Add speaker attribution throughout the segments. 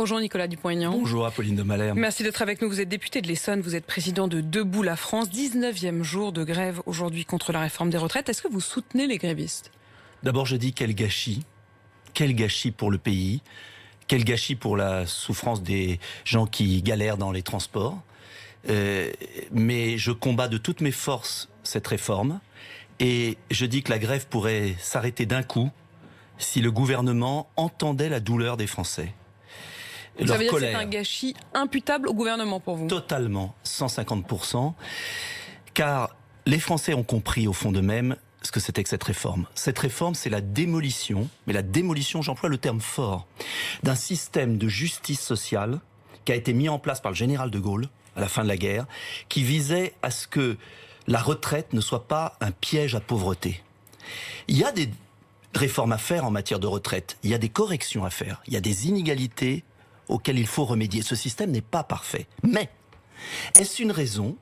Speaker 1: Bonjour Nicolas Dupont-Aignan.
Speaker 2: Bonjour Apolline de Malherbe.
Speaker 1: Merci d'être avec nous. Vous êtes député de l'Essonne, vous êtes président de Debout la France. 19e jour de grève aujourd'hui contre la réforme des retraites. Est-ce que vous soutenez les grévistes?
Speaker 2: D'abord je dis quel gâchis pour le pays, quel gâchis pour la souffrance des gens qui galèrent dans les transports. Mais je combats de toutes mes forces cette réforme et je dis que la grève pourrait s'arrêter d'un coup si le gouvernement entendait la douleur des Français.
Speaker 1: Ça veut dire que c'est un gâchis imputable au gouvernement pour vous?
Speaker 2: Totalement, 150%, car les Français ont compris au fond d'eux-mêmes ce que c'était que cette réforme. Cette réforme, c'est la démolition, mais la démolition, j'emploie le terme fort, d'un système de justice sociale qui a été mis en place par le général de Gaulle à la fin de la guerre, qui visait à ce que la retraite ne soit pas un piège à pauvreté. Il y a des réformes à faire en matière de retraite, il y a des corrections à faire, il y a des inégalités auxquelles il faut remédier. Ce système n'est pas parfait. Mais est-ce une raison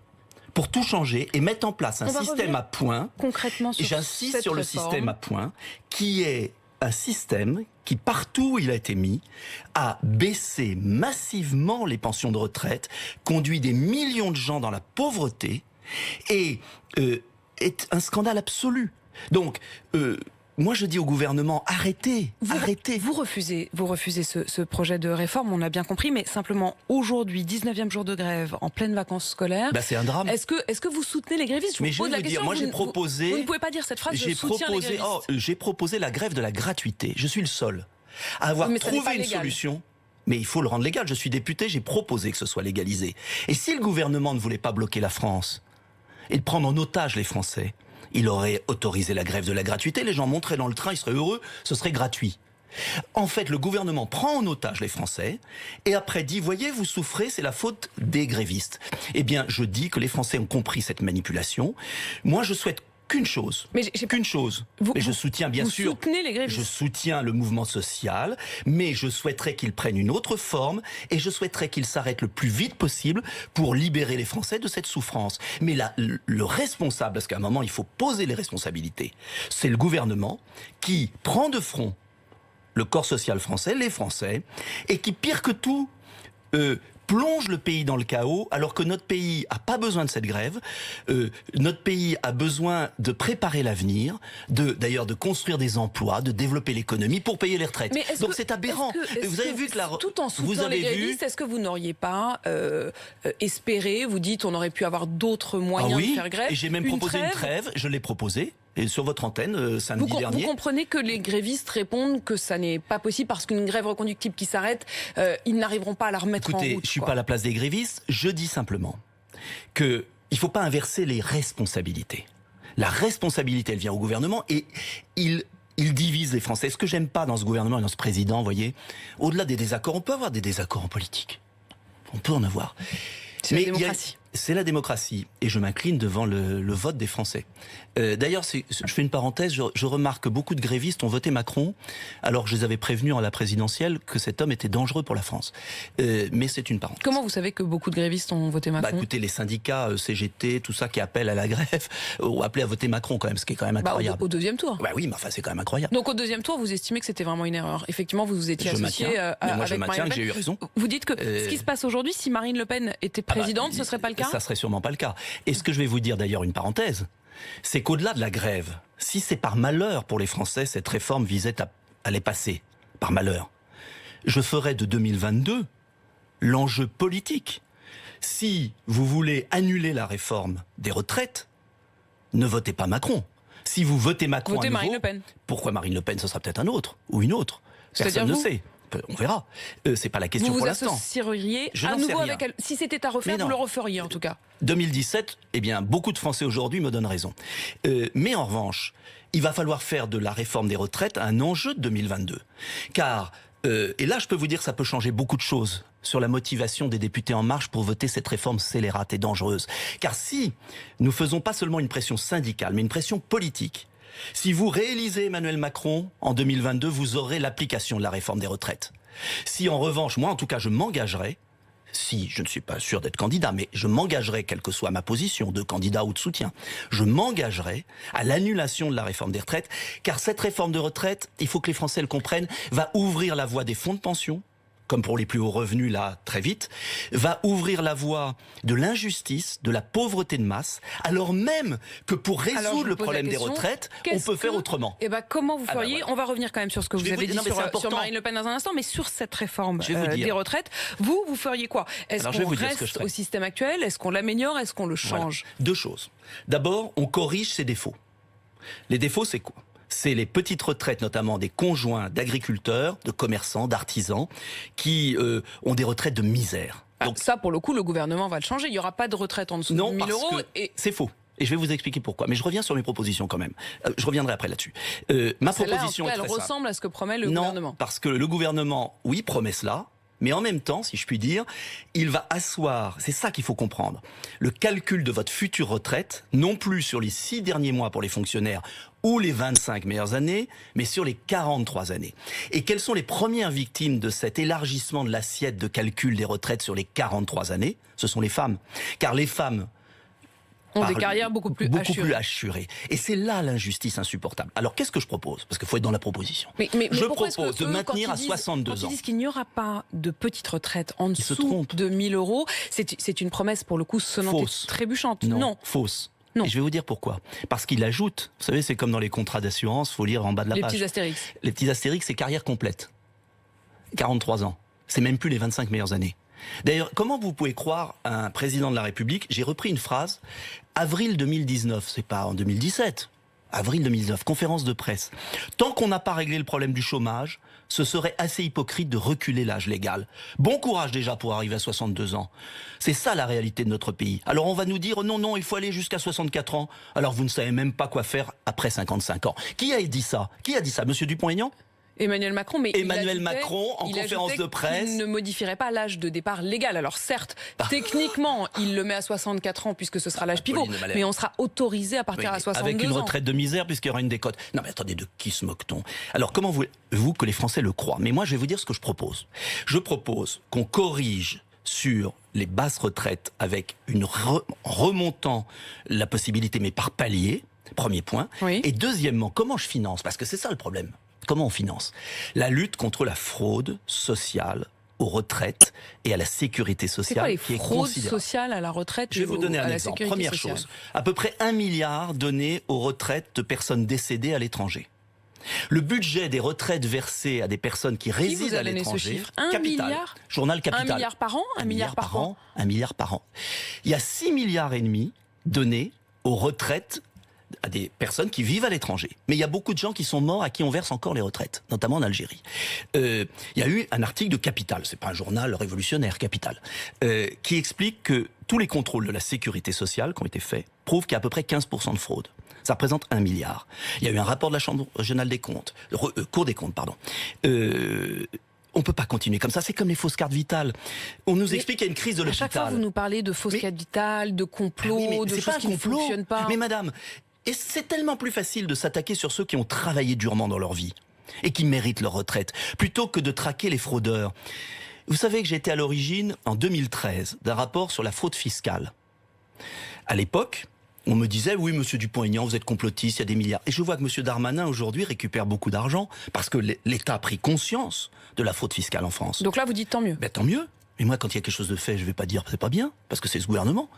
Speaker 2: pour tout changer et mettre en place un système à points,
Speaker 1: concrètement sur
Speaker 2: j'insiste sur le système à points, qui est un système qui, partout où il a été mis, a baissé massivement les pensions de retraite, conduit des millions de gens dans la pauvreté et est un scandale absolu. Donc, moi, je dis au gouvernement, arrêtez.
Speaker 1: Vous refusez ce projet de réforme, on a bien compris, mais simplement aujourd'hui, 19e jour de grève, en pleine vacances scolaires.
Speaker 2: C'est un drame.
Speaker 1: Est-ce que vous soutenez les grévistes?
Speaker 2: Mais je vais vous dire, moi j'ai proposé...
Speaker 1: Vous ne pouvez pas dire cette phrase, je soutiens les grévistes.
Speaker 2: J'ai proposé la grève de la gratuité. Je suis le seul à avoir trouvé une solution. Mais il faut le rendre légal. Je suis député, j'ai proposé que ce soit légalisé. Et si le gouvernement ne voulait pas bloquer la France et de prendre en otage les Français, il aurait autorisé la grève de la gratuité, les gens monteraient dans le train, ils seraient heureux, ce serait gratuit. En fait, le gouvernement prend en otage les Français et après dit, voyez, vous souffrez, c'est la faute des grévistes. Eh bien, je dis que les Français ont compris cette manipulation. Moi, je souhaite qu'une chose, mais je soutiens bien sûr, je soutiens le mouvement social, mais je souhaiterais qu'il prenne une autre forme et je souhaiterais qu'il s'arrête le plus vite possible pour libérer les Français de cette souffrance. Mais là, le responsable, parce qu'à un moment il faut poser les responsabilités, c'est le gouvernement qui prend de front le corps social français, les Français, et qui, pire que tout, plonge le pays dans le chaos, alors que notre pays a pas besoin de cette grève. Notre pays a besoin de préparer l'avenir, d'ailleurs de construire des emplois, de développer l'économie pour payer les retraites. Donc c'est aberrant. Vous avez vu que
Speaker 1: tout en soutenant les grévistes, est-ce que vous n'auriez pas espéré, vous dites, on aurait pu avoir d'autres moyens de faire grève?
Speaker 2: Et j'ai même proposé une trêve, je l'ai proposé. Et sur votre antenne, samedi dernier.
Speaker 1: Vous comprenez que les grévistes répondent que ça n'est pas possible parce qu'une grève reconductible qui s'arrête, ils n'arriveront pas à la remettre en route.
Speaker 2: Écoutez, je suis pas à la place des grévistes. Je dis simplement que il faut pas inverser les responsabilités. La responsabilité, elle vient au gouvernement et il divise les Français. Ce que j'aime pas dans ce gouvernement et dans ce président, vous voyez, au-delà des désaccords, on peut avoir des désaccords en politique. On peut en avoir.
Speaker 1: C'est la démocratie.
Speaker 2: C'est la démocratie et je m'incline devant le vote des Français. D'ailleurs, je fais une parenthèse, je remarque que beaucoup de grévistes ont voté Macron alors que je les avais prévenus à la présidentielle que cet homme était dangereux pour la France. Mais c'est une parenthèse.
Speaker 1: Comment vous savez que beaucoup de grévistes ont voté Macron?
Speaker 2: Écoutez, les syndicats, CGT, tout ça qui appellent à la grève, ont appelé à voter Macron quand même, ce qui est quand même incroyable.
Speaker 1: Au deuxième tour.
Speaker 2: Oui, mais enfin c'est quand même incroyable.
Speaker 1: Donc au deuxième tour, vous estimez que c'était vraiment une erreur? Effectivement, vous vous étiez associé avec Marine Le Pen.
Speaker 2: J'ai eu raison.
Speaker 1: Vous dites que ce qui se passe aujourd'hui, si Marine Le Pen était présidente, ce serait pas le cas?
Speaker 2: Ça serait sûrement pas le cas. Et ce que je vais vous dire d'ailleurs, une parenthèse, c'est qu'au-delà de la grève, si c'est par malheur pour les Français, cette réforme visait à les passer, par malheur, je ferai de 2022 l'enjeu politique. Si vous voulez annuler la réforme des retraites, ne votez pas Macron. Si vous votez Macron
Speaker 1: votez Marine Le Pen.
Speaker 2: Pourquoi Marine LePen? Ce sera peut-être un autre, ou une autre. Personne ne sait. On verra. C'est pas la question pour l'instant.
Speaker 1: Vous vous associeriez à nouveau avec elle? Si c'était à refaire, vous le referiez en tout cas. 2017,
Speaker 2: eh bien, beaucoup de Français aujourd'hui me donnent raison. Mais en revanche, il va falloir faire de la réforme des retraites un enjeu de 2022. Car, et là je peux vous dire que ça peut changer beaucoup de choses sur la motivation des députés En Marche pour voter cette réforme scélérate et dangereuse. Car si nous faisons pas seulement une pression syndicale, mais une pression politique, si vous réélisez Emmanuel Macron en 2022, vous aurez l'application de la réforme des retraites. Si en revanche, moi en tout cas je m'engagerai, si je ne suis pas sûr d'être candidat, mais je m'engagerai, quelle que soit ma position de candidat ou de soutien, je m'engagerai à l'annulation de la réforme des retraites, car cette réforme de retraite, il faut que les Français le comprennent, va ouvrir la voie des fonds de pension, comme pour les plus hauts revenus là très vite, va ouvrir la voie de l'injustice, de la pauvreté de masse, alors même que pour résoudre le problème des retraites, on peut faire autrement.
Speaker 1: Eh ben, comment vous feriez? On va revenir quand même sur ce que vous avez dit sur Marine Le Pen dans un instant, mais sur cette réforme des retraites, vous feriez quoi? Est-ce qu'on reste au système actuel? Est-ce qu'on l'améliore? Est-ce qu'on le change?
Speaker 2: Deux choses. D'abord, on corrige ses défauts. Les défauts, c'est quoi? C'est les petites retraites, notamment des conjoints d'agriculteurs, de commerçants, d'artisans, qui ont des retraites de misère.
Speaker 1: Donc ça, pour le coup, le gouvernement va le changer. Il n'y aura pas de retraite en dessous de 1 000 euros.
Speaker 2: C'est faux. Et je vais vous expliquer pourquoi. Mais je reviens sur mes propositions quand même. Je reviendrai après là-dessus. Ma proposition est très simple.
Speaker 1: Elle ressemble à ce que promet le gouvernement.
Speaker 2: Non, parce que le gouvernement, oui, promet cela. Mais en même temps, si je puis dire, il va asseoir, c'est ça qu'il faut comprendre, le calcul de votre future retraite, non plus sur les 6 derniers mois pour les fonctionnaires ou les 25 meilleures années, mais sur les 43 années. Et quelles sont les premières victimes de cet élargissement de l'assiette de calcul des retraites sur les 43 années? Ce sont les femmes. Car les femmes
Speaker 1: ont des carrières beaucoup plus
Speaker 2: assurées. Et c'est là l'injustice insupportable. Alors qu'est-ce que je propose? Parce qu'il faut être dans la proposition.
Speaker 1: Je
Speaker 2: propose de maintenir à 62 ans.
Speaker 1: Quand ils disent qu'il n'y aura pas de petite retraite en dessous de 1 000 euros, c'est une promesse pour le coup sonnante et trébuchante.
Speaker 2: Non, fausse. Non. Et je vais vous dire pourquoi. Parce qu'il ajoute, vous savez, c'est comme dans les contrats d'assurance, il faut lire en bas de la page.
Speaker 1: Les petits astérix.
Speaker 2: Les petits astérix, c'est carrière complète. 43 ans. C'est même plus les 25 meilleures années. D'ailleurs, comment vous pouvez croire à un président de la République? J'ai repris une phrase, avril 2019, c'est pas en 2017, avril 2019, conférence de presse. Tant qu'on n'a pas réglé le problème du chômage, ce serait assez hypocrite de reculer l'âge légal. Bon courage déjà pour arriver à 62 ans. C'est ça la réalité de notre pays. Alors on va nous dire, non, il faut aller jusqu'à 64 ans. Alors vous ne savez même pas quoi faire après 55 ans. Qui a dit ça? Monsieur Dupont-Aignan?
Speaker 1: Emmanuel Macron, mais
Speaker 2: Emmanuel Macron, en conférence de presse,
Speaker 1: il ne modifierait pas l'âge de départ légal. Alors certes, techniquement, il le met à 64 ans puisque ce sera l'âge pivot, mais on sera autorisé à partir à 62 ans.
Speaker 2: Avec une retraite de misère puisqu'il y aura une décote. Non mais attendez, de qui se moque-t-on? Alors comment voulez-vous que les Français le croient? Mais moi je vais vous dire ce que je propose. Je propose qu'on corrige sur les basses retraites avec remontant la possibilité, mais par palier, premier point.
Speaker 1: Oui.
Speaker 2: Et deuxièmement, comment je finance? Parce que c'est ça le problème. Comment on finance? La lutte contre la fraude sociale aux retraites et à la sécurité sociale.
Speaker 1: C'est quoi les fraudes sociales à la retraite?
Speaker 2: Je vais vous donner un exemple. Première chose, à peu près 1 milliard donné aux retraites de personnes décédées à l'étranger. Le budget des retraites versées à des personnes qui résident à l'étranger, Capital, journal Capital.
Speaker 1: 1 milliard par an? 1 milliard par an?
Speaker 2: 1 milliard par an. Il y a 6 milliards et demi donnés aux retraites à des personnes qui vivent à l'étranger. Mais il y a beaucoup de gens qui sont morts à qui on verse encore les retraites, notamment en Algérie. Il y a eu un article de Capital, c'est pas un journal révolutionnaire, Capital, qui explique que tous les contrôles de la sécurité sociale qui ont été faits prouvent qu'il y a à peu près 15% de fraude. Ça représente 1 milliard. Il y a eu un rapport de la Chambre régionale des comptes, Cour des comptes, pardon. On peut pas continuer comme ça, c'est comme les fausses cartes vitales. On nous explique qu'il y a une crise de l'hôpital.
Speaker 1: À chaque fois, vous nous parlez de fausses cartes vitales, de complots, de choses qui ne fonctionnent pas.
Speaker 2: Mais madame, et c'est tellement plus facile de s'attaquer sur ceux qui ont travaillé durement dans leur vie et qui méritent leur retraite, plutôt que de traquer les fraudeurs. Vous savez que j'ai été à l'origine, en 2013, d'un rapport sur la fraude fiscale. À l'époque, on me disait, oui, monsieur Dupont-Aignan, vous êtes complotiste, il y a des milliards. Et je vois que monsieur Darmanin, aujourd'hui, récupère beaucoup d'argent parce que l'État a pris conscience de la fraude fiscale en France.
Speaker 1: Donc là, vous dites tant mieux.
Speaker 2: Ben, tant mieux. Mais moi, quand il y a quelque chose de fait, je ne vais pas dire c'est pas bien, parce que c'est ce gouvernement.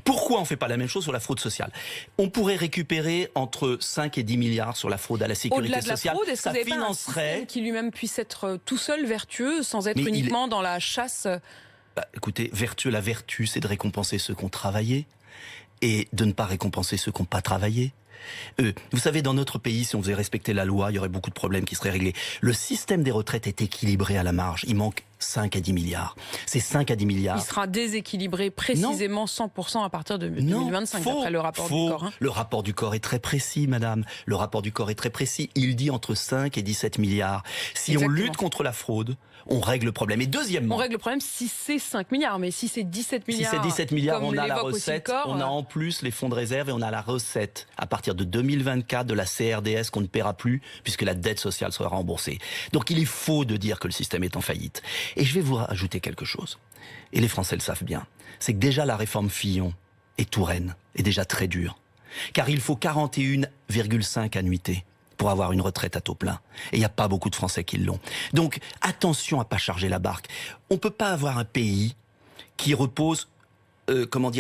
Speaker 2: Pourquoi on ne fait pas la même chose sur la fraude sociale? On pourrait récupérer entre 5 et 10 milliards sur la fraude à la sécurité sociale.
Speaker 1: Au-delà de la fraude, est-ce que vous avez pas un système qui lui-même puisse être tout seul vertueux, sans être uniquement dans la chasse?
Speaker 2: Écoutez, la vertu, c'est de récompenser ceux qui ont travaillé et de ne pas récompenser ceux qui n'ont pas travaillé. Vous savez, dans notre pays, si on faisait respecter la loi, il y aurait beaucoup de problèmes qui seraient réglés. Le système des retraites est équilibré à la marge. Il manque 5 à 10 milliards. C'est 5 à 10 milliards.
Speaker 1: Il sera déséquilibré précisément 100% à partir de 2025, d'après le rapport du corps.
Speaker 2: Le rapport du corps est très précis, madame. Le rapport du corps est très précis. Il dit entre 5 et 17 milliards. Si on lutte contre la fraude, on règle le problème. Et deuxièmement...
Speaker 1: On règle le problème si c'est 5 milliards, mais si c'est 17 milliards...
Speaker 2: Si c'est 17 milliards, on a la recette, on a en plus les fonds de réserve et on a la recette à partir de 2024 de la CRDS qu'on ne paiera plus puisque la dette sociale sera remboursée. Donc il est faux de dire que le système est en faillite. Et je vais vous ajouter quelque chose. Et les Français le savent bien. C'est que déjà la réforme Fillon et Touraine est déjà très dure. Car il faut 41,5 annuités pour avoir une retraite à taux plein. Et il n'y a pas beaucoup de Français qui l'ont. Donc, attention à pas charger la barque. On ne peut pas avoir un pays qui repose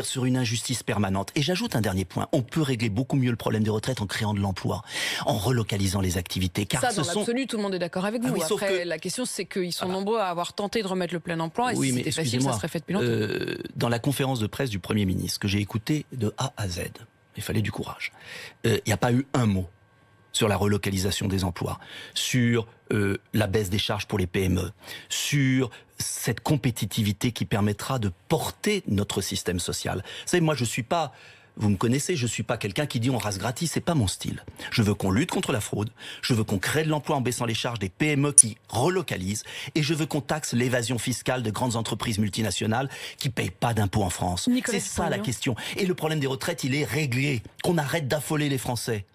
Speaker 2: sur une injustice permanente. Et j'ajoute un dernier point. On peut régler beaucoup mieux le problème des retraites en créant de l'emploi, en relocalisant les activités. Car
Speaker 1: ça, dans l'absolu, tout le monde est d'accord avec vous. Après, la question, c'est qu'ils sont nombreux à avoir tenté de remettre le plein emploi. Et si c'était facile, ça serait fait depuis longtemps.
Speaker 2: Dans la conférence de presse du Premier ministre, que j'ai écoutée de A à Z, il fallait du courage. Il n'y a pas eu un mot sur la relocalisation des emplois, sur la baisse des charges pour les PME, sur cette compétitivité qui permettra de porter notre système social. Vous savez, moi, vous me connaissez, je suis pas quelqu'un qui dit on rase gratis, c'est pas mon style. Je veux qu'on lutte contre la fraude, je veux qu'on crée de l'emploi en baissant les charges des PME qui relocalisent, et je veux qu'on taxe l'évasion fiscale de grandes entreprises multinationales qui payent pas d'impôts en France. C'est ça la question. Et le problème des retraites, il est réglé. Qu'on arrête d'affoler les Français.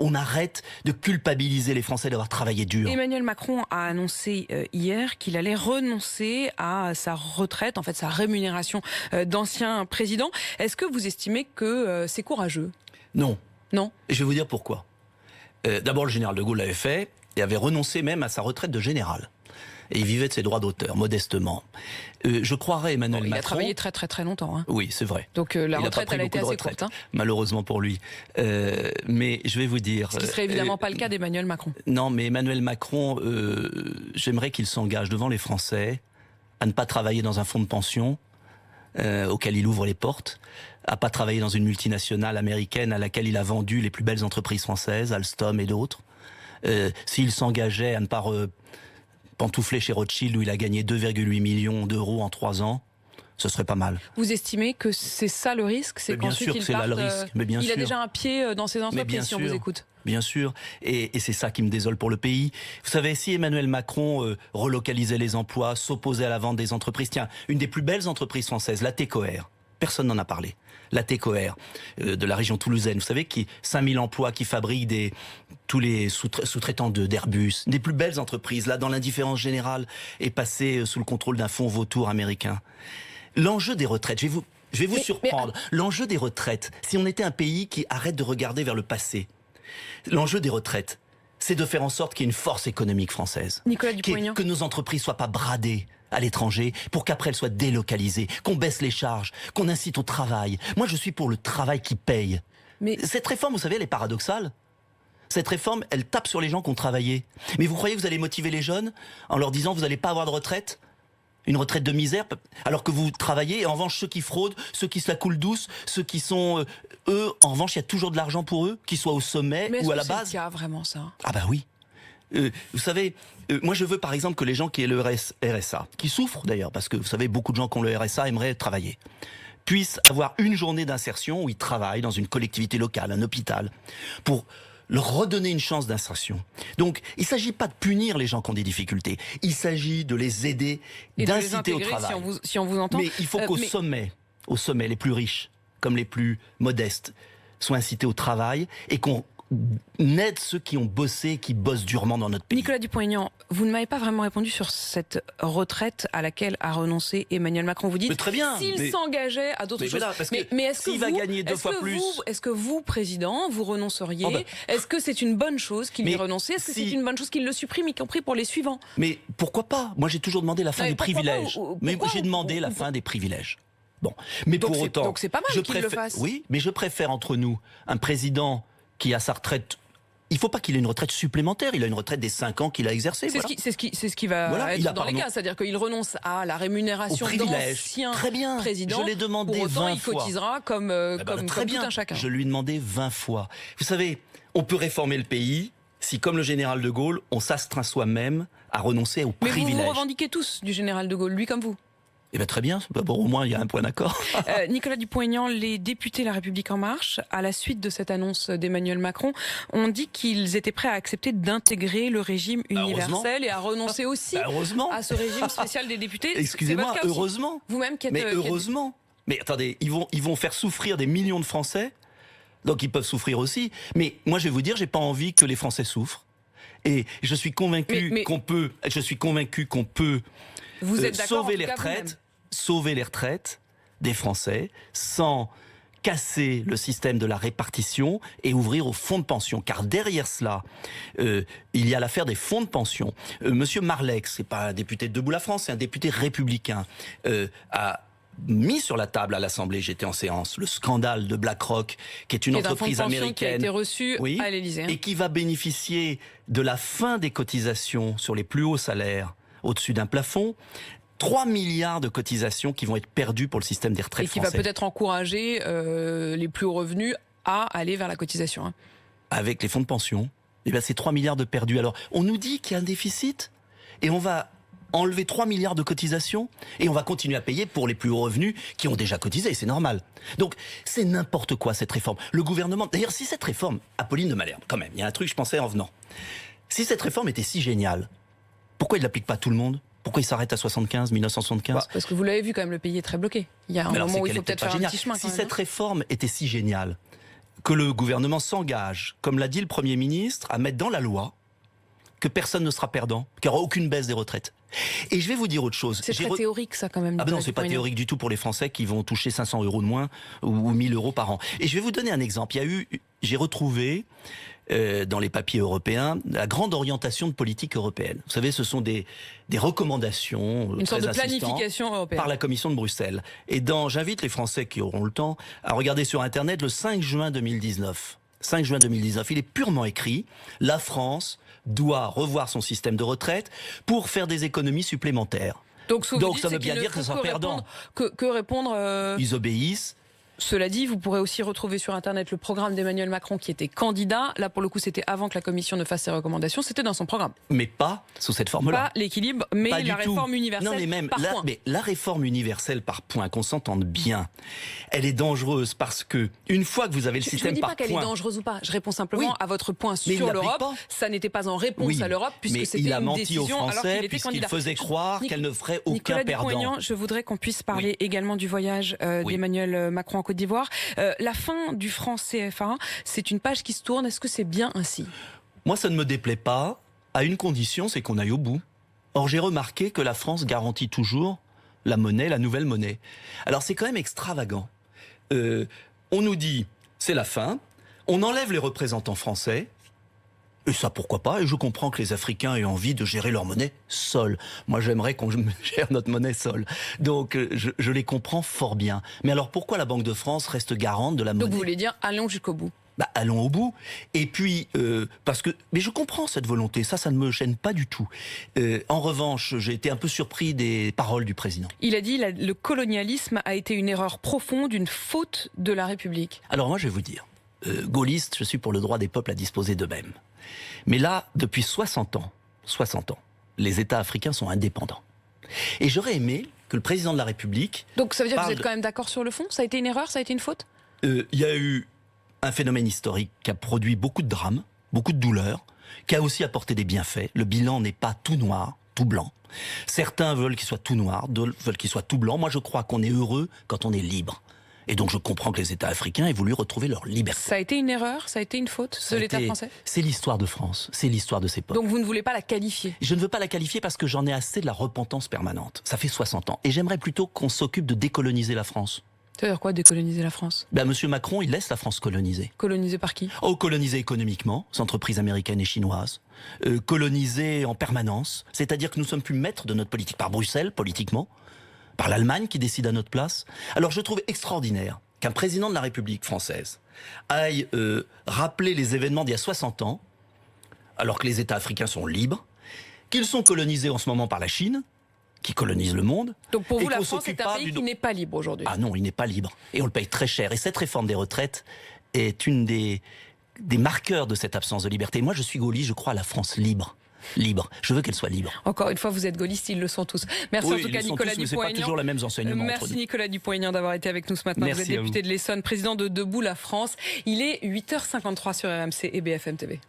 Speaker 2: On arrête de culpabiliser les Français d'avoir travaillé dur.
Speaker 1: Emmanuel Macron a annoncé hier qu'il allait renoncer à sa retraite, en fait sa rémunération d'ancien président. Est-ce que vous estimez que c'est courageux ?
Speaker 2: Non.
Speaker 1: Non.
Speaker 2: Et je vais vous dire pourquoi. D'abord, le général de Gaulle l'avait fait et avait renoncé même à sa retraite de général. Et il vivait de ses droits d'auteur, modestement. Je croirais Emmanuel Macron...
Speaker 1: Il a travaillé très très très longtemps. Hein.
Speaker 2: Oui, c'est vrai.
Speaker 1: Donc la retraite, elle a été assez courte. Hein.
Speaker 2: Malheureusement pour lui. Mais je vais vous dire...
Speaker 1: Ce qui serait évidemment pas le cas d'Emmanuel Macron.
Speaker 2: Non, mais Emmanuel Macron, j'aimerais qu'il s'engage devant les Français à ne pas travailler dans un fonds de pension auquel il ouvre les portes, à pas travailler dans une multinationale américaine à laquelle il a vendu les plus belles entreprises françaises, Alstom et d'autres. S'il s'engageait à ne pas... pantouflé chez Rothschild où il a gagné 2,8 millions d'euros en 3 ans, ce serait pas mal.
Speaker 1: Vous estimez que c'est ça le risque ? C'est
Speaker 2: bien sûr que c'est là le risque. Mais bien
Speaker 1: il
Speaker 2: sûr.
Speaker 1: a déjà un pied dans ses entreprises si on vous écoute.
Speaker 2: Bien sûr. Et c'est ça qui me désole pour le pays. Vous savez, si Emmanuel Macron relocalisait les emplois, s'opposait à la vente des entreprises, tiens, une des plus belles entreprises françaises, la Tecoer, personne n'en a parlé. La Tecoer de la région toulousaine, vous savez, qui 5000 emplois, qui fabrique tous les sous-traitants d'Airbus, des plus belles entreprises, là, dans l'indifférence générale, est passée sous le contrôle d'un fonds vautour américain. L'enjeu des retraites, je vais vous surprendre. L'enjeu des retraites, si on était un pays qui arrête de regarder vers le passé, l'enjeu des retraites, c'est de faire en sorte qu'il y ait une force économique française.
Speaker 1: Nicolas Dupont-Aignan.
Speaker 2: Que nos entreprises soient pas bradées à l'étranger pour qu'après elles soient délocalisées, qu'on baisse les charges, qu'on incite au travail. Moi, je suis pour le travail qui paye. Mais cette réforme, vous savez, elle est paradoxale. Cette réforme, elle tape sur les gens qui ont travaillé. Mais vous croyez que vous allez motiver les jeunes en leur disant vous n'allez pas avoir de retraite ? Une retraite de misère, alors que vous travaillez, et en revanche, ceux qui fraudent, ceux qui se la coulent douce, ceux qui sont, eux, en revanche, il y a toujours de l'argent pour eux, qu'ils soient au sommet ou à la base.
Speaker 1: Mais est-ce que c'est le cas, vraiment, ça ?
Speaker 2: Ah bah oui. Vous savez, moi je veux par exemple que les gens qui aient le RSA, qui souffrent d'ailleurs, parce que vous savez, beaucoup de gens qui ont le RSA aimeraient travailler, puissent avoir une journée d'insertion où ils travaillent dans une collectivité locale, un hôpital, pour leur redonner une chance d'insertion. Donc, il ne s'agit pas de punir les gens qui ont des difficultés. Il s'agit de les aider, d'inciter au travail.
Speaker 1: Si on vous entend.
Speaker 2: Mais il faut qu'au sommet, les plus riches, comme les plus modestes, soient incités au travail et qu'on aide ceux qui ont bossé, qui bossent durement dans notre pays.
Speaker 1: Nicolas Dupont-Aignan, vous ne m'avez pas vraiment répondu sur cette retraite à laquelle a renoncé Emmanuel Macron. Vous dites s'il s'engageait à d'autres choses. Mais est-ce que
Speaker 2: va gagner 2 fois plus,
Speaker 1: est-ce que vous, président, vous renonceriez ? Est-ce que c'est une bonne chose qu'il y ait renoncé ? Est-ce que c'est une bonne chose qu'il le supprime, y compris pour les suivants ?
Speaker 2: Mais pourquoi pas ? Moi, j'ai toujours demandé la fin des privilèges. Mais j'ai demandé la fin des privilèges. Bon, mais pour autant,
Speaker 1: donc c'est pas mal qu'il le fasse.
Speaker 2: Oui, mais je préfère entre nous un président qui a sa retraite. Il ne faut pas qu'il ait une retraite supplémentaire. Il a une retraite des 5 ans qu'il a exercé.
Speaker 1: C'est ce qui va être dans les cas. C'est-à-dire qu'il renonce à la rémunération d'ancien président.
Speaker 2: Je l'ai demandé 20 fois.
Speaker 1: Il cotisera comme tout un chacun.
Speaker 2: Je lui ai demandé 20 fois. Vous savez, on peut réformer le pays si, comme le général de Gaulle, on s'astreint soi-même à renoncer aux privilèges.
Speaker 1: Mais vous revendiquez tous du général de Gaulle, lui comme vous.
Speaker 2: Eh bien, très bien. Bon, au moins, il y a un point d'accord.
Speaker 1: Nicolas Dupont-Aignan, les députés La République En Marche, à la suite de cette annonce d'Emmanuel Macron, ont dit qu'ils étaient prêts à accepter d'intégrer le régime universel et à renoncer aussi à ce régime spécial des députés.
Speaker 2: Excusez-moi, heureusement.
Speaker 1: Vous-même qui êtes...
Speaker 2: Mais heureusement. Mais attendez, ils vont faire souffrir des millions de Français, donc ils peuvent souffrir aussi. Mais moi, je vais vous dire, j'ai pas envie que les Français souffrent. Et je suis convaincu qu'on peut... Vous êtes sauver les retraites des Français sans casser le système de la répartition et ouvrir aux fonds de pension. Car derrière cela, il y a l'affaire des fonds de pension. Monsieur Marlex, c'est pas un député de Debout la France, c'est un député républicain, a mis sur la table à l'Assemblée, j'étais en séance, le scandale de BlackRock, qui est une entreprise américaine
Speaker 1: qui a été reçu à l'Élysée,
Speaker 2: et qui va bénéficier de la fin des cotisations sur les plus hauts salaires au-dessus d'un plafond. 3 milliards de cotisations qui vont être perdues pour le système des retraites français.
Speaker 1: Et qui va peut-être encourager les plus hauts revenus à aller vers la cotisation.
Speaker 2: Avec les fonds de pension, eh bien c'est 3 milliards de perdus. Alors, on nous dit qu'il y a un déficit et on va enlever 3 milliards de cotisations et on va continuer à payer pour les plus hauts revenus qui ont déjà cotisé, c'est normal. Donc, c'est n'importe quoi cette réforme. Le gouvernement, d'ailleurs, si cette réforme, Apolline de Malherbe, quand même, il y a un truc je pensais en venant. Si cette réforme était si géniale, pourquoi il ne l'applique pas à tout le monde ? Pourquoi il s'arrête à 1975 ?
Speaker 1: Parce que vous l'avez vu quand même, le pays est très bloqué. Il y a un moment où il faut peut-être faire un petit chemin.
Speaker 2: Si cette réforme était si géniale, que le gouvernement s'engage, comme l'a dit le Premier ministre, à mettre dans la loi que personne ne sera perdant, qu'il n'y aura aucune baisse des retraites. Et je vais vous dire autre chose.
Speaker 1: C'est très théorique ça quand même.
Speaker 2: Ah ben non, c'est pas théorique du tout pour les Français qui vont toucher 500 € de moins ou 1000 € par an. Et je vais vous donner un exemple. J'ai retrouvé dans les papiers européens la grande orientation de politique européenne. Vous savez, ce sont des recommandations
Speaker 1: une sorte de planification européenne
Speaker 2: par la Commission de Bruxelles. Et j'invite les Français qui auront le temps à regarder sur Internet le 5 juin 2019. 5 juin 2019, il est purement écrit, la France doit revoir son système de retraite pour faire des économies supplémentaires.
Speaker 1: Donc ça veut bien dire que ça sera perdant. Que répondre
Speaker 2: Ils obéissent.
Speaker 1: Cela dit, vous pourrez aussi retrouver sur Internet le programme d'Emmanuel Macron qui était candidat. Là, pour le coup, c'était avant que la Commission ne fasse ses recommandations. C'était dans son programme.
Speaker 2: Mais pas sous cette forme-là.
Speaker 1: Pas l'équilibre, mais la réforme universelle.
Speaker 2: Non, mais même
Speaker 1: par point.
Speaker 2: Mais la réforme universelle par points, qu'on s'entende bien, elle est dangereuse parce que une fois que vous avez le système par points...
Speaker 1: Je ne dis pas qu'elle est dangereuse ou pas. Je réponds simplement à votre point sur l'Europe. Ça n'était pas en réponse à l'Europe puisque c'était une décision alors qu'il était candidat.
Speaker 2: Il faisait croire qu'elle ne ferait aucun perdant.
Speaker 1: Nicolas Dupont-Aignan, je voudrais qu'on puisse parler également du voyage d'Emmanuel Macron en Côte d'Ivoire. La fin du franc CFA, c'est une page qui se tourne. Est-ce que c'est bien ainsi ?
Speaker 2: Moi, ça ne me déplaît pas, à une condition, c'est qu'on aille au bout. Or, j'ai remarqué que la France garantit toujours la monnaie, la nouvelle monnaie. Alors, c'est quand même extravagant. On nous dit, c'est la fin, on enlève les représentants français, et ça, pourquoi pas ? Et je comprends que les Africains aient envie de gérer leur monnaie seule. Moi, j'aimerais qu'on gère notre monnaie seule. Donc, je les comprends fort bien. Mais alors, pourquoi la Banque de France reste garante de la monnaie ?
Speaker 1: Donc, vous voulez dire, allons jusqu'au bout ?
Speaker 2: Allons au bout. Et puis, parce que... Mais je comprends cette volonté, ça ne me gêne pas du tout. En revanche, j'ai été un peu surpris des paroles du président.
Speaker 1: Il a dit, le colonialisme a été une erreur profonde, une faute de la République.
Speaker 2: Alors moi, je vais vous dire, gaulliste, je suis pour le droit des peuples à disposer d'eux-mêmes. Mais là, depuis 60 ans, les États africains sont indépendants. Et j'aurais aimé que le président de la République...
Speaker 1: Donc ça veut dire que vous êtes quand même d'accord sur le fond ? Ça a été une erreur ? Ça a été une faute ?
Speaker 2: Il y a eu un phénomène historique qui a produit beaucoup de drames, beaucoup de douleurs, qui a aussi apporté des bienfaits. Le bilan n'est pas tout noir, tout blanc. Certains veulent qu'il soit tout noir, d'autres veulent qu'il soit tout blanc. Moi, je crois qu'on est heureux quand on est libre. Et donc je comprends que les États africains aient voulu retrouver leur liberté.
Speaker 1: Ça a été une erreur ? Ça a été une faute de l'État français ?
Speaker 2: C'est l'histoire de France, c'est l'histoire de ces peuples.
Speaker 1: Donc vous ne voulez pas la qualifier ?
Speaker 2: Je ne veux pas la qualifier parce que j'en ai assez de la repentance permanente. Ça fait 60 ans. Et j'aimerais plutôt qu'on s'occupe de décoloniser la France.
Speaker 1: Ça veut dire quoi, décoloniser la France ?
Speaker 2: Monsieur Macron, il laisse la France coloniser.
Speaker 1: Colonisée par qui ?
Speaker 2: Colonisée économiquement, les entreprises américaines et chinoises. Colonisée en permanence. C'est-à-dire que nous ne sommes plus maîtres de notre politique par Bruxelles, politiquement, par l'Allemagne qui décide à notre place. Alors je trouve extraordinaire qu'un président de la République française aille rappeler les événements d'il y a 60 ans, alors que les États africains sont libres, qu'ils sont colonisés en ce moment par la Chine, qui colonise le monde.
Speaker 1: Donc pour vous, la France est un pays qui n'est pas libre aujourd'hui ?
Speaker 2: Ah non, il n'est pas libre. Et on le paye très cher. Et cette réforme des retraites est une des marqueurs de cette absence de liberté. Moi, je suis gaulliste, je crois à la France libre. Libre. Je veux qu'elle soit libre.
Speaker 1: Encore une fois, vous êtes gaulliste, ils le sont tous. Merci en tout cas, Nicolas Dupont-Aignan.
Speaker 2: C'est pas toujours les mêmes enseignements.
Speaker 1: Merci Nicolas Dupont-Aignan d'avoir été avec nous ce matin.
Speaker 2: Merci,
Speaker 1: vous êtes député de l'Essonne, président de Debout la France. Il est 8h53 sur RMC et BFM TV.